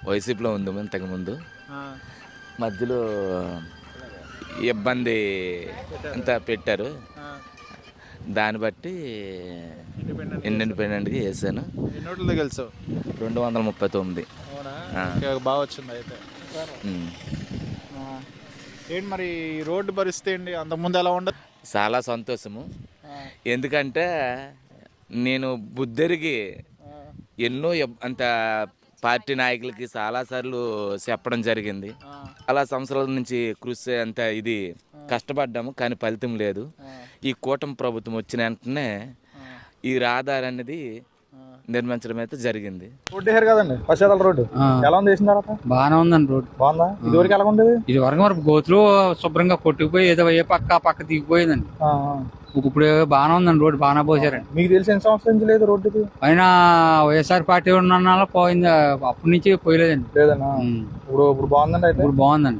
వైసీపీలో ఉంది ఇంతకుముందు. ఆ, మధ్యలో ఇబ్బంది అంతా పెట్టారు. ఆ. దాన్ని బట్టి ఇండిపెండెంట్గా వేసాను. ఎన్ని ఓట్లతో గెలిచావు? 239. అవునా? ఆ. ఓకే, బాగా వచ్చింది అయితే. ఉమ్. ఆ. ఏంటి మరి ఈ రోడ్డు పరిస్థితి ఏంటి, అంతకుముందు ఎలా ఉండదు? చాలా సంతోషము. ఆ, ఎందుకంటే నేను బుద్ధెరిగి ఆ, ఎన్నో అంత పార్టీ నాయకులకి చాలాసార్లు చెప్పడం జరిగింది. ఆ, అలా సంవత్సరాల నుంచి కృషి అంత ఇది కష్టపడ్డాము, కానీ ఫలితం లేదు. ఆ, ఈ కూటమి ప్రభుత్వం వచ్చిన వెంటనే ఆ, ఈ రహదారి అనేది ఆ. నిర్మించడం అయితే జరిగింది. రోడ్డు వేసారు కదండి, పశ్చాతల రోడ్డు ఎలా ఉంది వేసిన తర్వాత? బాగానే ఉందండి రోడ్. బాగుందా? ఇదివరకు ఎలా ఉండేది? ఇది వరకు మరి గోతులు శుభ్రంగా కొట్టుకుపోయి ఏదో ఏ పక్క దిగిపోయిందండి. ఇప్పుడు బాగానే ఉందండి రోడ్, బాగానే పోసారండి. మీకు తెలిసి ఎన్ని సంవత్సరాల నుంచి లేదు రోడ్డుకి? అయినా వైఎస్ఆర్ పార్టీ ఉన్న పోయింది, అప్పటి నుంచి పోయలేదండి. లేదన్నా. ఇప్పుడు బాగుందండి అయితే. ఇప్పుడు బాగుందండి.